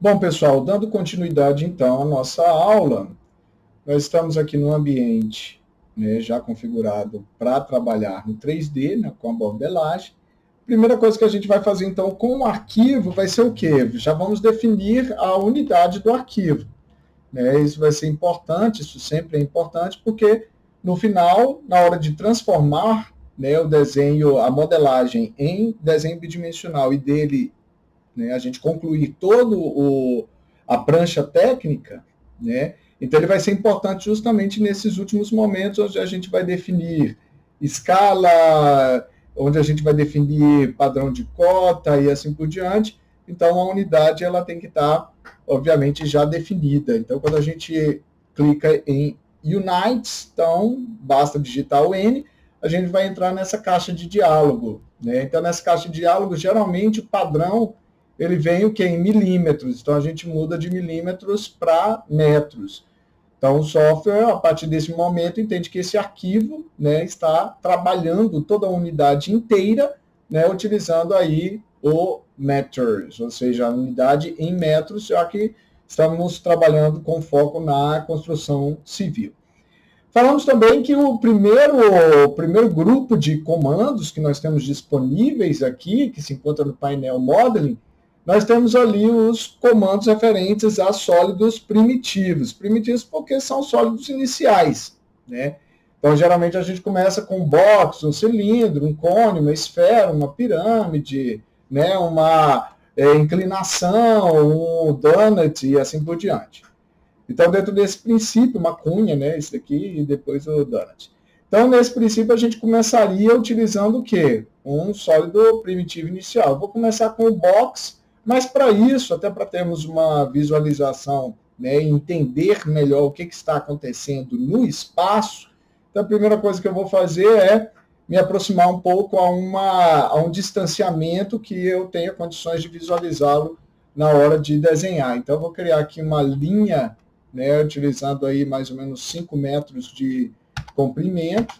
Bom, pessoal, dando continuidade então à nossa aula, nós estamos aqui no ambiente, né, já configurado para trabalhar no 3D, né, com a modelagem. Primeira coisa que a gente vai fazer então com o arquivo vai ser o quê? Já vamos definir a unidade do arquivo. Né? Isso vai ser importante, isso sempre é importante, porque no final, na hora de transformar, né, o desenho, a modelagem em desenho bidimensional e dele, né, a gente concluir a prancha técnica, né, então ele vai ser importante justamente nesses últimos momentos onde a gente vai definir escala, onde a gente vai definir padrão de cota e assim por diante. Então a unidade ela tem que estar, obviamente, já definida. Então quando a gente clica em Unite, então basta digitar o N, a gente vai entrar nessa caixa de diálogo. Né? Então nessa caixa de diálogo, geralmente o padrão ele vem o que? Em milímetros. Então a gente muda de milímetros para metros. Então o software, a partir desse momento, entende que esse arquivo, né, está trabalhando toda a unidade inteira, né, utilizando aí o meters, ou seja, a unidade em metros, já que estamos trabalhando com foco na construção civil. Falamos também que o primeiro grupo de comandos que nós temos disponíveis aqui, que se encontra no painel Modeling, nós temos ali os comandos referentes a sólidos primitivos. Primitivos porque são sólidos iniciais, né? Então, geralmente, a gente começa com um box, um cilindro, um cone, uma esfera, uma pirâmide, né? uma inclinação, um donut e assim por diante. Então, dentro desse princípio, uma cunha, né, esse daqui, e depois o donut. Então, nesse princípio, a gente começaria utilizando o quê? Um sólido primitivo inicial. Eu vou começar com o box, mas para isso, até para termos uma visualização, né, entender melhor o que está acontecendo no espaço, então a primeira coisa que eu vou fazer é me aproximar um pouco a um distanciamento que eu tenha condições de visualizá-lo na hora de desenhar. Então, eu vou criar aqui uma linha, né, utilizando aí mais ou menos 5 metros de comprimento.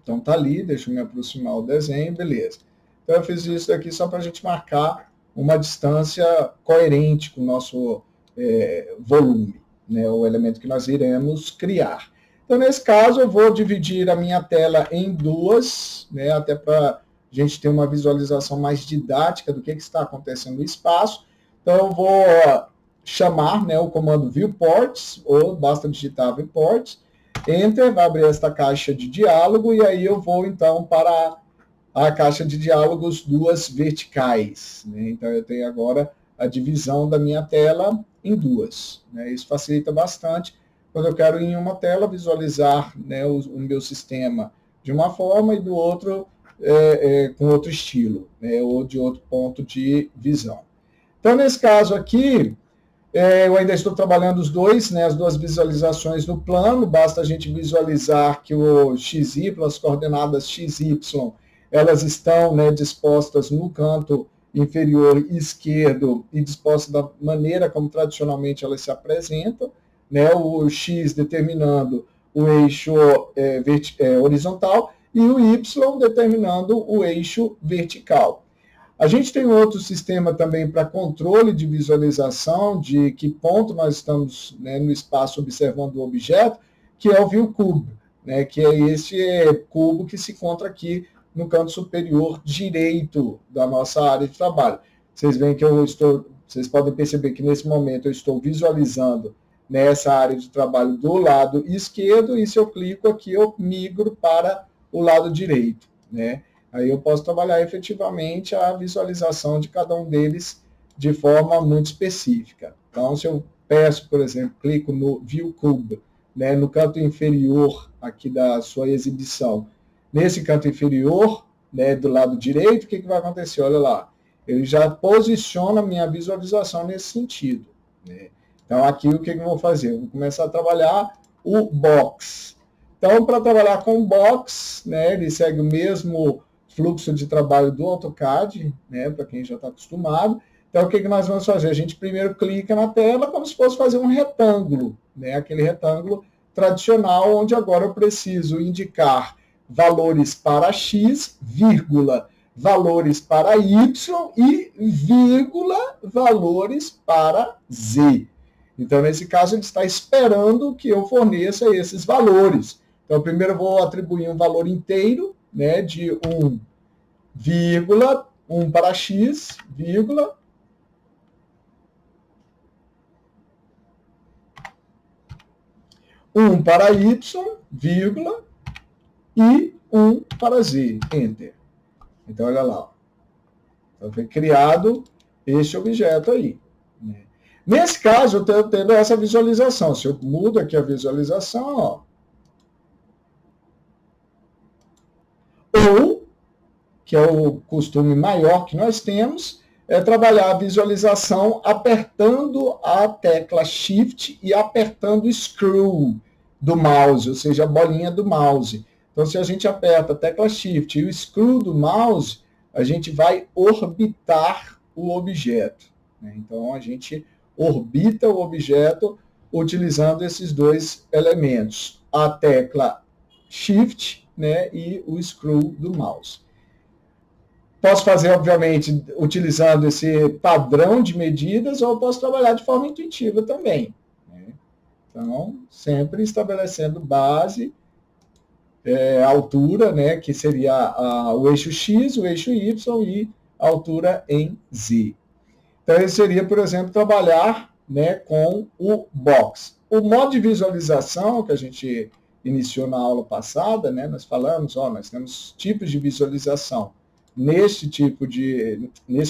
Então tá ali, deixa eu me aproximar o desenho, beleza. Então eu fiz isso aqui só para a gente marcar uma distância coerente com o nosso volume, né, o elemento que nós iremos criar. Então nesse caso eu vou dividir a minha tela em duas, né, até para a gente ter uma visualização mais didática do que está acontecendo no espaço. Então eu vou chamar, né, o comando viewports, ou basta digitar viewports, enter, vai abrir esta caixa de diálogo, e aí eu vou então para a caixa de diálogos duas verticais. Né? Então eu tenho agora a divisão da minha tela em duas. Né? Isso facilita bastante quando eu quero em uma tela visualizar, né, o meu sistema de uma forma e do outro com outro estilo, né, ou de outro ponto de visão. Então, nesse caso aqui, eu ainda estou trabalhando os dois, né, as duas visualizações no plano, basta a gente visualizar que o XY, as coordenadas XY, elas estão, né, dispostas no canto inferior esquerdo e dispostas da maneira como tradicionalmente elas se apresentam, né, o X determinando o eixo horizontal e o Y determinando o eixo vertical. A gente tem outro sistema também para controle de visualização de que ponto nós estamos, né, no espaço observando o objeto, que é o ViewCube, né, que é esse cubo que se encontra aqui no canto superior direito da nossa área de trabalho. Vocês veem que vocês podem perceber que nesse momento eu estou visualizando nessa área de trabalho do lado esquerdo, e se eu clico aqui eu migro para o lado direito, né? Aí eu posso trabalhar efetivamente a visualização de cada um deles de forma muito específica. Então, se eu peço, por exemplo, clico no View Cube, né, no canto inferior aqui da sua exibição, nesse canto inferior, né, do lado direito, o que vai acontecer? Olha lá, ele já posiciona a minha visualização nesse sentido. Né? Então, aqui o que eu vou fazer? Eu vou começar a trabalhar o box. Então, para trabalhar com o box, né, ele segue o mesmo fluxo de trabalho do AutoCAD, né, para quem já está acostumado. Então, o que nós vamos fazer? A gente primeiro clica na tela como se fosse fazer um retângulo, né, aquele retângulo tradicional, onde agora eu preciso indicar valores para x, vírgula, valores para Y e vírgula valores para Z. Então, nesse caso, ele está esperando que eu forneça esses valores. Então, primeiro eu vou atribuir um valor inteiro, né, de 1, vírgula, 1 para X, vírgula, 1 para Y, vírgula, e 1 para Z, Enter. Então, olha lá. Então, foi criado este objeto aí. Né? Nesse caso, eu estou tendo essa visualização. Se eu mudo aqui a visualização, ó. Ou, que é o costume maior que nós temos, é trabalhar a visualização apertando a tecla Shift e apertando o Screw do mouse, ou seja, a bolinha do mouse. Então, se a gente aperta a tecla Shift e o Screw do mouse, a gente vai orbitar o objeto. Né? Então, a gente orbita o objeto utilizando esses dois elementos, a tecla Shift, né, e o Screw do mouse. Posso fazer, obviamente, utilizando esse padrão de medidas, ou posso trabalhar de forma intuitiva também. Né? Então, sempre estabelecendo base, altura, né, que seria o eixo X, o eixo Y e a altura em Z. Então, esse seria, por exemplo, trabalhar, né, com o box. O modo de visualização que a gente iniciou na aula passada, né, nós falamos, nós temos tipos de visualização nesse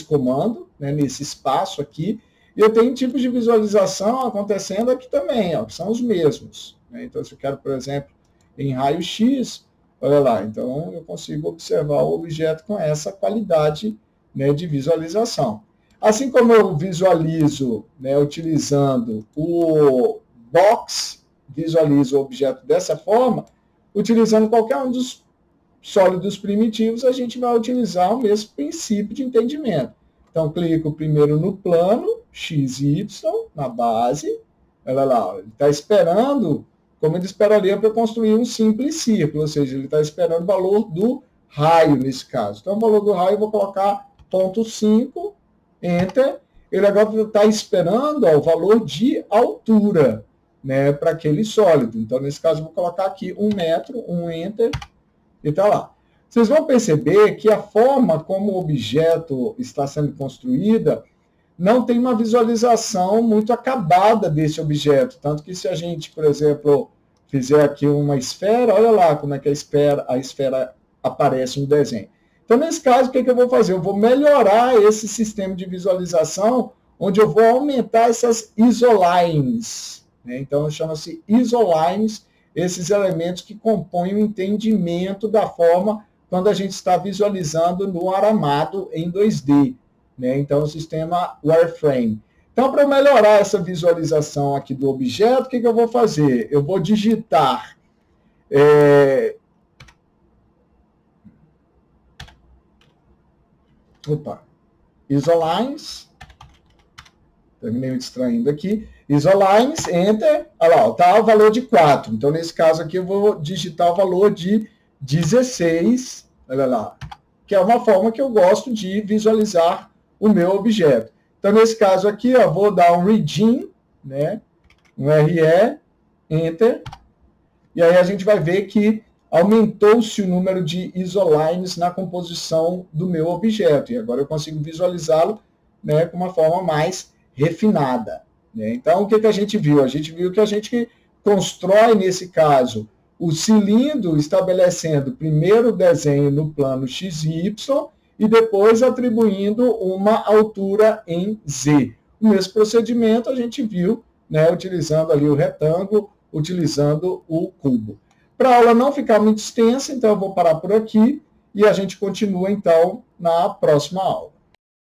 comando, né, nesse espaço aqui, e eu tenho tipos de visualização acontecendo aqui também, que são os mesmos. Né? Então, se eu quero, por exemplo, em raio-x, olha lá, então eu consigo observar o objeto com essa qualidade, né, de visualização. Assim como eu visualizo, né, utilizando o box, visualizo o objeto dessa forma, utilizando qualquer um dos sólidos primitivos, a gente vai utilizar o mesmo princípio de entendimento. Então, clico primeiro no plano, x e y, na base, olha lá, ele está esperando, como ele esperaria para construir um simples círculo, ou seja, ele está esperando o valor do raio nesse caso. Então, o valor do raio eu vou colocar 0,5, Enter. Ele agora está esperando o valor de altura, né, para aquele sólido. Então, nesse caso, eu vou colocar aqui 1 metro, Enter, e está lá. Vocês vão perceber que a forma como o objeto está sendo construída não tem uma visualização muito acabada desse objeto. Tanto que se a gente, por exemplo, fizer aqui uma esfera, olha lá como é que a esfera aparece no desenho. Então, nesse caso, o que eu vou fazer? Eu vou melhorar esse sistema de visualização, onde eu vou aumentar essas isolines. Né? Então, chama-se isolines, esses elementos que compõem o entendimento da forma quando a gente está visualizando no aramado em 2D. Né? Então, o sistema wireframe. Então, para melhorar essa visualização aqui do objeto, o que eu vou fazer? Eu vou digitar isolines, terminei me distraindo aqui, isolines, Enter, olha lá, está o valor de 4, então nesse caso aqui eu vou digitar o valor de 16, olha lá, que é uma forma que eu gosto de visualizar o meu objeto. Então nesse caso aqui, eu vou dar um reading, né, um RE, Enter, e aí a gente vai ver que aumentou-se o número de isolines na composição do meu objeto. E agora eu consigo visualizá-lo, né, com uma forma mais refinada. Né? Então, o que a gente viu? A gente viu que a gente constrói, nesse caso, o cilindro estabelecendo primeiro o desenho no plano x e y e depois atribuindo uma altura em z. O mesmo procedimento a gente viu, né, utilizando ali o retângulo, utilizando o cubo. Para a aula não ficar muito extensa, então eu vou parar por aqui e a gente continua, então, na próxima aula.